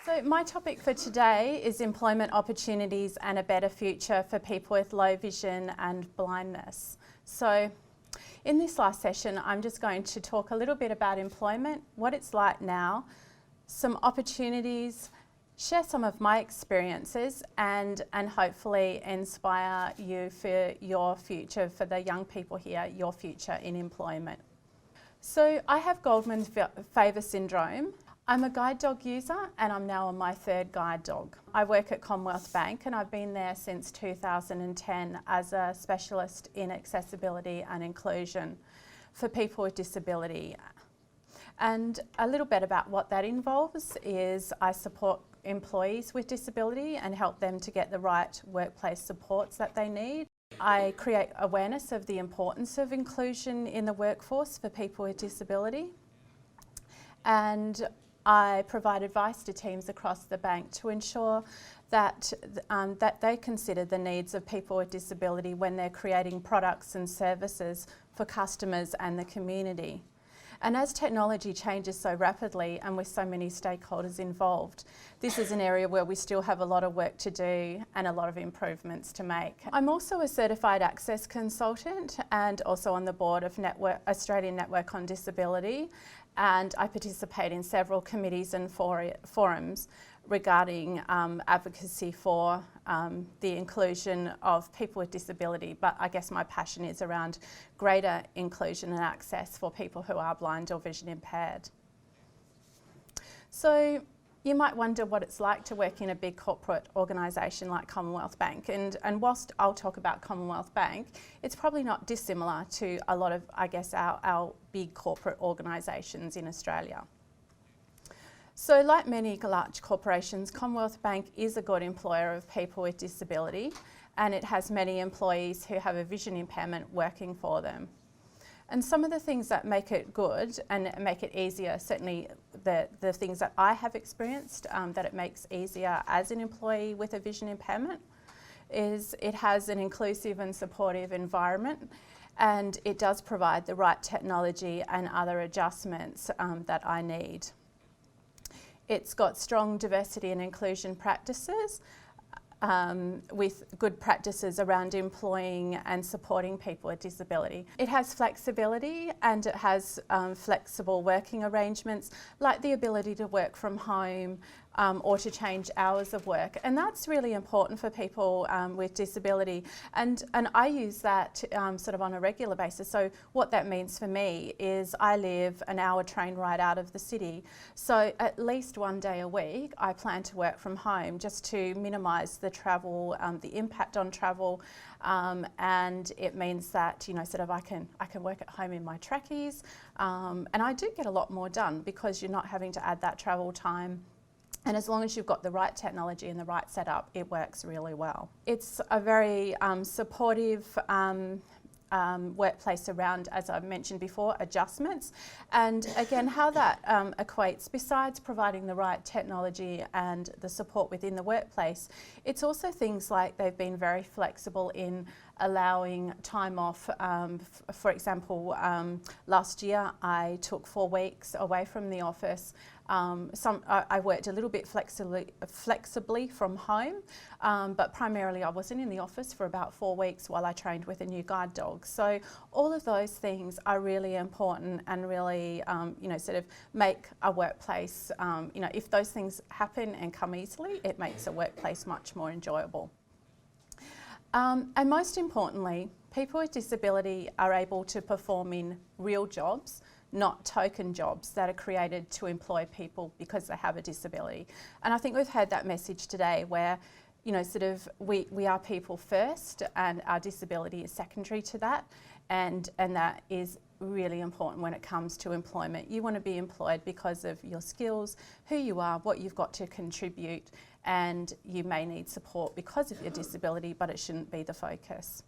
So my topic for today is employment opportunities and a better future for people with low vision and blindness. So in this last session, I'm just going to talk a little bit about employment, what it's like now, some opportunities, share some of my experiences and hopefully inspire you for your future, for the young people here, your future in employment. So I have Goldman's favour syndrome. I'm a guide dog user and I'm now on my third guide dog. I work at Commonwealth Bank and I've been there since 2010 as a specialist in accessibility and inclusion for people with disability. And a little bit about what that involves is I support employees with disability and help them to get the right workplace supports that they need. I create awareness of the importance of inclusion in the workforce for people with disability. And I provide advice to teams across the bank to ensure that they consider the needs of people with disability when they're creating products and services for customers and the community. And as technology changes so rapidly and with so many stakeholders involved, this is an area where we still have a lot of work to do and a lot of improvements to make. I'm also a certified access consultant and also on the board of Australian Network on Disability, and I participate in several committees and forums regarding advocacy for the inclusion of people with disability, but I guess my passion is around greater inclusion and access for people who are blind or vision impaired. So you might wonder what it's like to work in a big corporate organisation like Commonwealth Bank, and whilst I'll talk about Commonwealth Bank, it's probably not dissimilar to a lot of, I guess, our big corporate organisations in Australia. So like many large corporations, Commonwealth Bank is a good employer of people with disability, and it has many employees who have a vision impairment working for them. And some of the things that make it good and make it easier, certainly the things that I have experienced that it makes easier as an employee with a vision impairment, is it has an inclusive and supportive environment, and it does provide the right technology and other adjustments that I need. It's got strong diversity and inclusion practices with good practices around employing and supporting people with disability. It has flexibility and it has flexible working arrangements, like the ability to work from home or to change hours of work, and that's really important for people with disability, and I use that sort of on a regular basis. So what that means for me is I live an hour train ride out of the city, so at least one day a week I plan to work from home just to minimise the travel, the impact on travel, and it means that, you know, sort of I can work at home in my trackies, and I do get a lot more done because you're not having to add that travel time. And as long as you've got the right technology and the right setup, it works really well. It's a very supportive workplace around, as I mentioned before, adjustments. And again, how that equates, besides providing the right technology and the support within the workplace, it's also things like they've been very flexible in allowing time off. For example, last year I took 4 weeks away from the office. I worked a little bit flexibly from home, but primarily I wasn't in the office for about 4 weeks while I trained with a new guide dog. So all of those things are really important and really, you know, sort of make a workplace, you know, if those things happen and come easily, it makes a workplace much more enjoyable. And most importantly, people with disability are able to perform in real jobs, not token jobs that are created to employ people because they have a disability. And I think we've heard that message today where, you know, sort of we are people first and our disability is secondary to that, and that is really important when it comes to employment. You want to be employed because of your skills, who you are, what you've got to contribute, and you may need support because of your disability, but it shouldn't be the focus.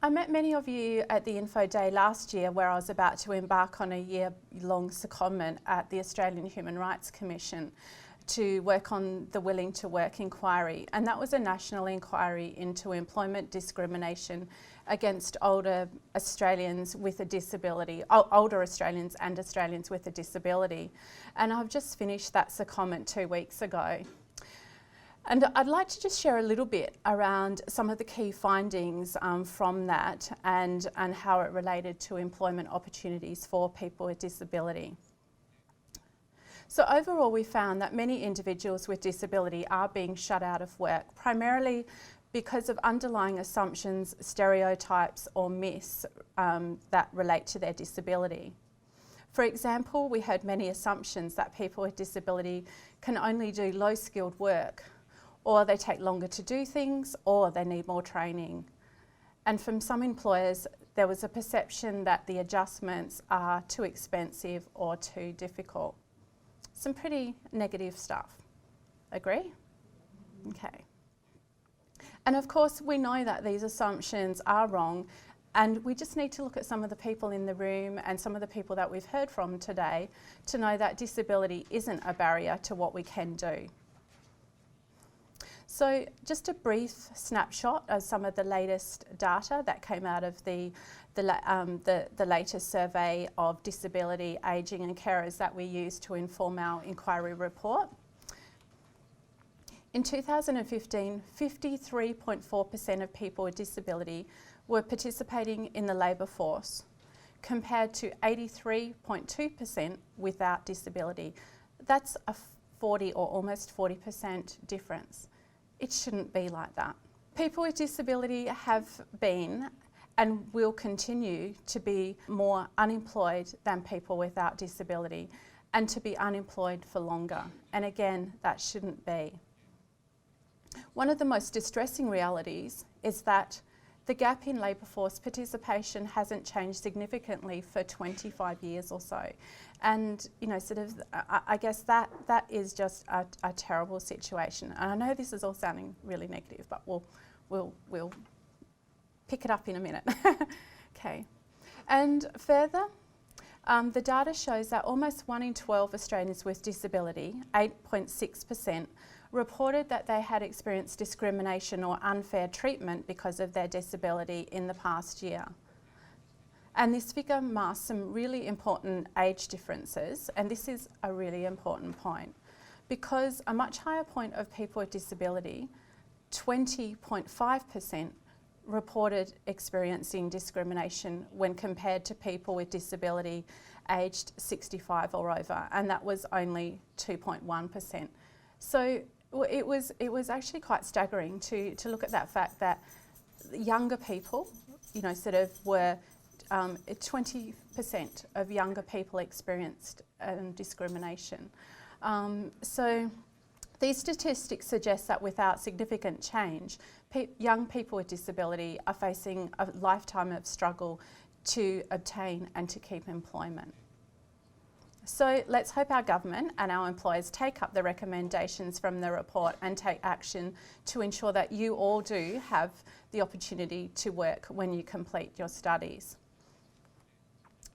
I met many of you at the Info Day last year where I was about to embark on a year-long secondment at the Australian Human Rights Commission to work on the Willing to Work inquiry, and that was a national inquiry into employment discrimination against older Australians with a disability, older Australians and Australians with a disability. And I've just finished that secondment 2 weeks ago. And I'd like to just share a little bit around some of the key findings from that and how it related to employment opportunities for people with disability. So overall, we found that many individuals with disability are being shut out of work, primarily because of underlying assumptions, stereotypes or myths that relate to their disability. For example, we heard many assumptions that people with disability can only do low-skilled work, or they take longer to do things, or they need more training. And from some employers, there was a perception that the adjustments are too expensive or too difficult. Some pretty negative stuff. Agree? Okay. And of course, we know that these assumptions are wrong, and we just need to look at some of the people in the room and some of the people that we've heard from today to know that disability isn't a barrier to what we can do. So just a brief snapshot of some of the latest data that came out of the latest survey of disability, ageing and carers that we use to inform our inquiry report. In 2015, 53.4% of people with disability were participating in the labour force, compared to 83.2% without disability. That's a 40 or almost 40% difference. It shouldn't be like that. People with disability have been and will continue to be more unemployed than people without disability, and to be unemployed for longer. And again, that shouldn't be. One of the most distressing realities is that the gap in labour force participation hasn't changed significantly for 25 years or so. And, you know, sort of, I guess that is just a terrible situation. And I know this is all sounding really negative, but we'll pick it up in a minute. Okay. And further, the data shows that almost 1 in 12 Australians with disability, 8.6%, reported that they had experienced discrimination or unfair treatment because of their disability in the past year. And this figure masks some really important age differences, and this is a really important point, because a much higher point of people with disability, 20.5%, reported experiencing discrimination when compared to people with disability aged 65 or over, and that was only 2.1%. So it was actually quite staggering to look at that fact that younger people, you know, sort of were 20% of younger people experienced discrimination. So these statistics suggest that without significant change, young people with disability are facing a lifetime of struggle to obtain and to keep employment. So let's hope our government and our employers take up the recommendations from the report and take action to ensure that you all do have the opportunity to work when you complete your studies.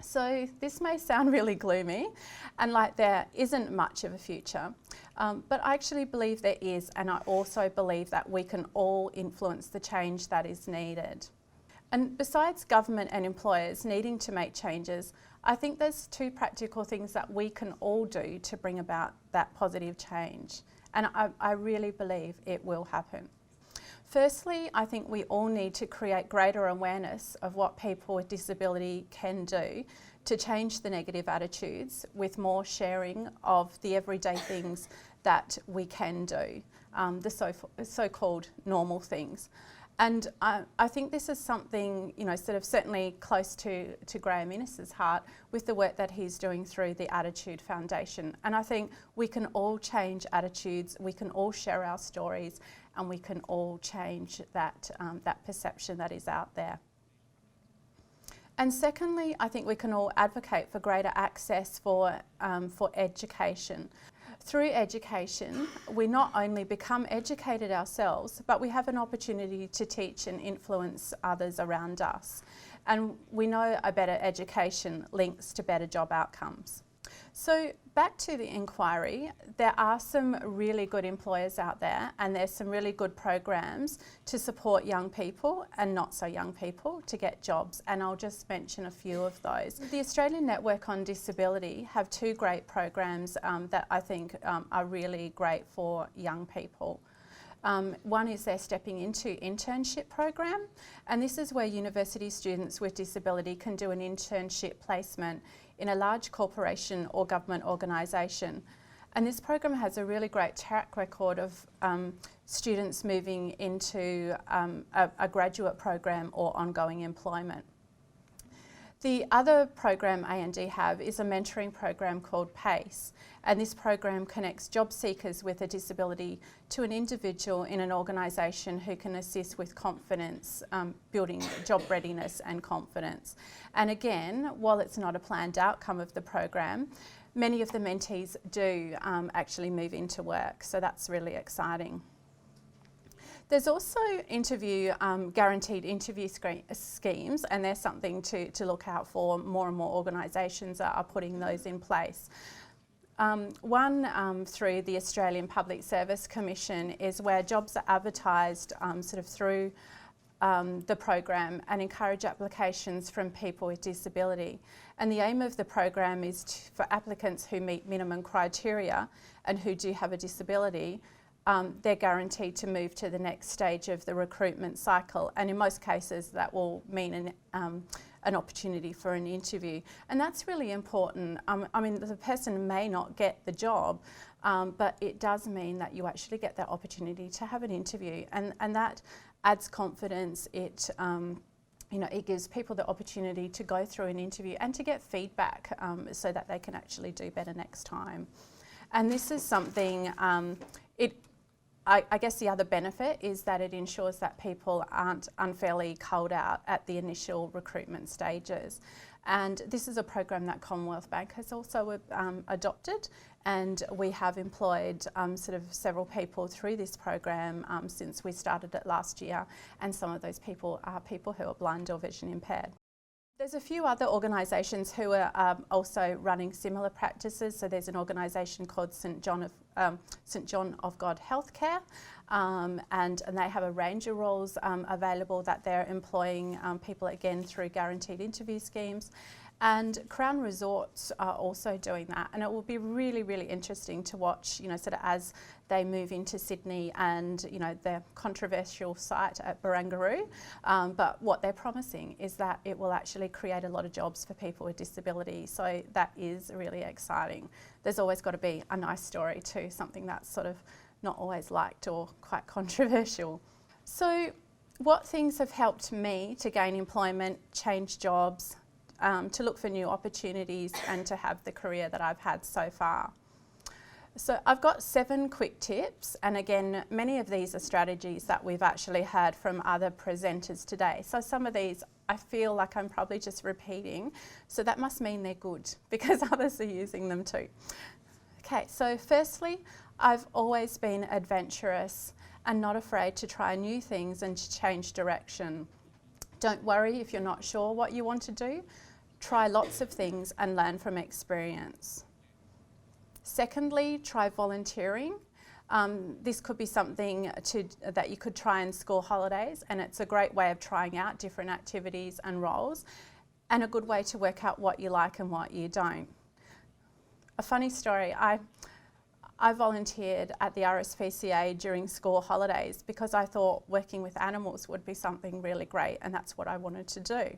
So this may sound really gloomy and like there isn't much of a future, but I actually believe there is, and I also believe that we can all influence the change that is needed. And besides government and employers needing to make changes, I think there's 2 practical things that we can all do to bring about that positive change. And I really believe it will happen. Firstly, I think we all need to create greater awareness of what people with disability can do to change the negative attitudes, with more sharing of the everyday things that we can do, the so-called normal things. And I think this is something, you know, sort of certainly close to Graham Innes's heart with the work that he's doing through the Attitude Foundation. And I think we can all change attitudes, we can all share our stories, and we can all change that, that perception that is out there. And secondly, I think we can all advocate for greater access for education. Through education, we not only become educated ourselves, but we have an opportunity to teach and influence others around us. And we know a better education links to better job outcomes. So back to the inquiry, there are some really good employers out there, and there's some really good programs to support young people and not so young people to get jobs, and I'll just mention a few of those. The Australian Network on Disability have two great programs that I think are really great for young people. One is their Stepping Into internship program, and this is where university students with disability can do an internship placement in a large corporation or government organisation. And this program has a really great track record of students moving into a graduate program or ongoing employment. The other program A&D have is a mentoring program called PACE, and this program connects job seekers with a disability to an individual in an organisation who can assist with confidence, building job readiness and confidence. And again, while it's not a planned outcome of the program, many of the mentees do actually move into work, so that's really exciting. There's also guaranteed interview schemes, and there's something to look out for. More and more organisations are putting those in place. One through the Australian Public Service Commission is where jobs are advertised sort of through the program and encourage applications from people with disability. And the aim of the program is for applicants who meet minimum criteria and who do have a disability. They're guaranteed to move to the next stage of the recruitment cycle, and in most cases that will mean an opportunity for an interview, and that's really important. I mean, the person may not get the job, but it does mean that you actually get that opportunity to have an interview, and that adds confidence. It it gives people the opportunity to go through an interview and to get feedback so that they can actually do better next time. And this is something, I guess the other benefit is that it ensures that people aren't unfairly culled out at the initial recruitment stages. And this is a program that Commonwealth Bank has also adopted, and we have employed sort of several people through this program since we started it last year, and some of those people are people who are blind or vision impaired. There's a few other organisations who are also running similar practices. So there's an organisation called St John of God Healthcare, and they have a range of roles available that they're employing people again through guaranteed interview schemes. And Crown Resorts are also doing that, and it will be really, really interesting to watch, sort of as they move into Sydney and, their controversial site at Barangaroo. But what they're promising is that it will actually create a lot of jobs for people with disability. So that is really exciting. There's always got to be a nice story too, something that's sort of not always liked or quite controversial. So what things have helped me to gain employment, change jobs, to look for new opportunities and to have the career that I've had so far? So I've got 7 quick tips, and again, many of these are strategies that we've actually heard from other presenters today. So some of these I feel like I'm probably just repeating, so that must mean they're good because others are using them too. Okay, so firstly, I've always been adventurous and not afraid to try new things and to change direction. Don't worry if you're not sure what you want to do. Try lots of things and learn from experience. Secondly, try volunteering. This could be something that you could try in school holidays, and it's a great way of trying out different activities and roles, and a good way to work out what you like and what you don't. A funny story, I volunteered at the RSPCA during school holidays because I thought working with animals would be something really great, and that's what I wanted to do.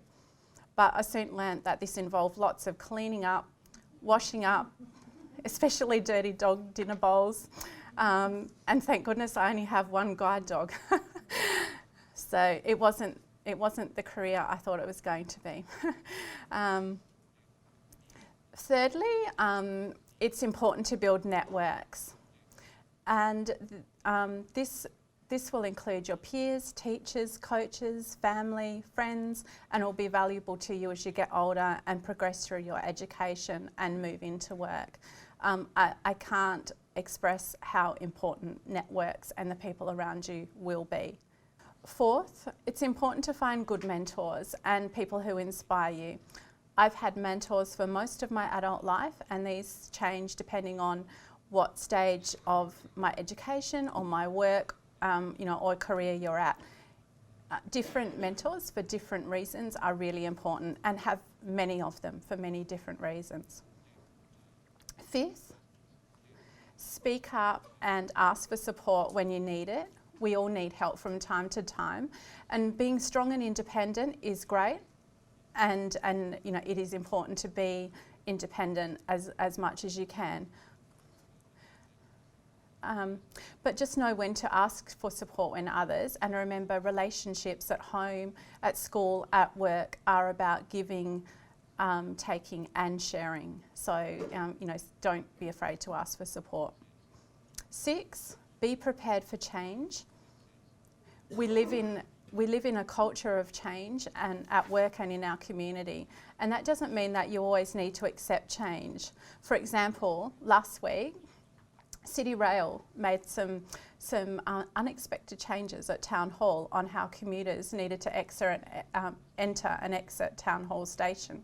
But I soon learnt that this involved lots of cleaning up, washing up, especially dirty dog dinner bowls, and thank goodness I only have one guide dog. So it wasn't the career I thought it was going to be. Thirdly, it's important to build networks, and this will include your peers, teachers, coaches, family, friends, and it will be valuable to you as you get older and progress through your education and move into work. I can't express how important networks and the people around you will be. Fourth, it's important to find good mentors and people who inspire you. I've had mentors for most of my adult life, and these change depending on what stage of my education or my work, or career you're at. Different mentors for different reasons are really important, and have many of them for many different reasons. Fifth, speak up and ask for support when you need it. We all need help from time to time, and being strong and independent is great, and it is important to be independent as much as you can. But just know when to ask for support when others, and remember, relationships at home, at school, at work are about giving, taking and sharing. So, don't be afraid to ask for support. 6, be prepared for change. We live in a culture of change, and at work and in our community, and that doesn't mean that you always need to accept change. For example, last week, City Rail made some unexpected changes at Town Hall on how commuters needed to enter and exit Town Hall station.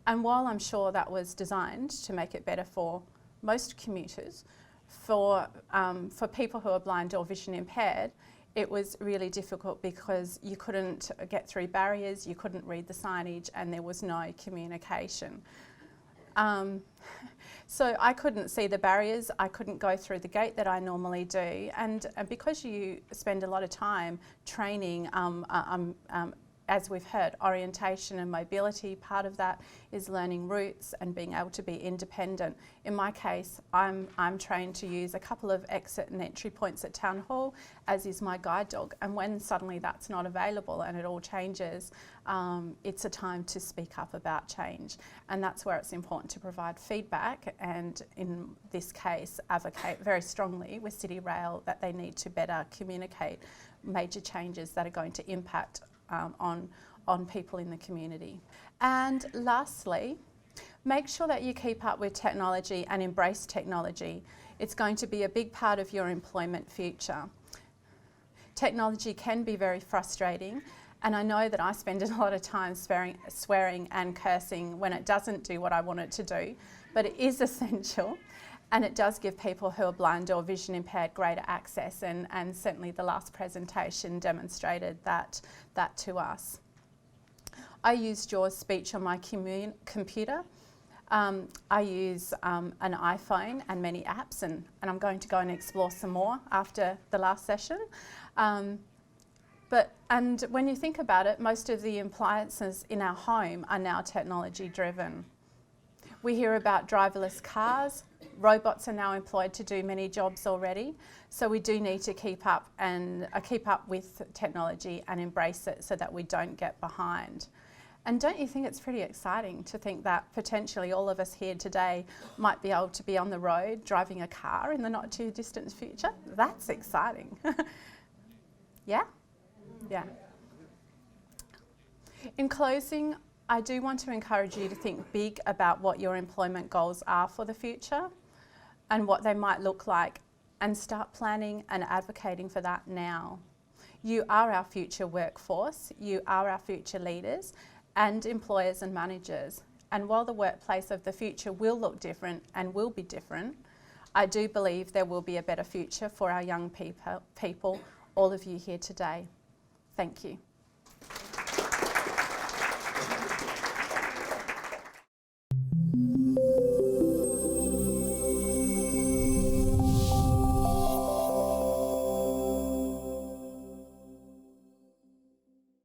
And while I'm sure that was designed to make it better for most commuters, for people who are blind or vision impaired, it was really difficult because you couldn't get through barriers, you couldn't read the signage, and there was no communication. So I couldn't see the barriers, I couldn't go through the gate that I normally do, and because you spend a lot of time training, as we've heard, orientation and mobility, part of that is learning routes and being able to be independent. In my case, I'm trained to use a couple of exit and entry points at Town Hall, as is my guide dog, and when suddenly that's not available and it all changes, it's a time to speak up about change, and that's where it's important to provide feedback, and in this case advocate very strongly with City Rail that they need to better communicate major changes that are going to impact on people in the community. And lastly, make sure that you keep up with technology and embrace technology. It's going to be a big part of your employment future. Technology can be very frustrating, and I know that I spend a lot of time swearing and cursing when it doesn't do what I want it to do, but it is essential. And it does give people who are blind or vision impaired greater access, and certainly the last presentation demonstrated that to us. I use JAWS Speech on my computer. I use an iPhone and many apps, and I'm going to go and explore some more after the last session. And when you think about it, most of the appliances in our home are now technology driven. We hear about driverless cars. Robots are now employed to do many jobs already, so we do need to keep up with technology and embrace it so that we don't get behind. And don't you think it's pretty exciting to think that potentially all of us here today might be able to be on the road driving a car in the not too distant future? That's exciting. Yeah? Yeah. In closing, I do want to encourage you to think big about what your employment goals are for the future and what they might look like, and start planning and advocating for that now. You are our future workforce, you are our future leaders and employers and managers. And while the workplace of the future will look different and will be different, I do believe there will be a better future for our young people, all of you here today. Thank you.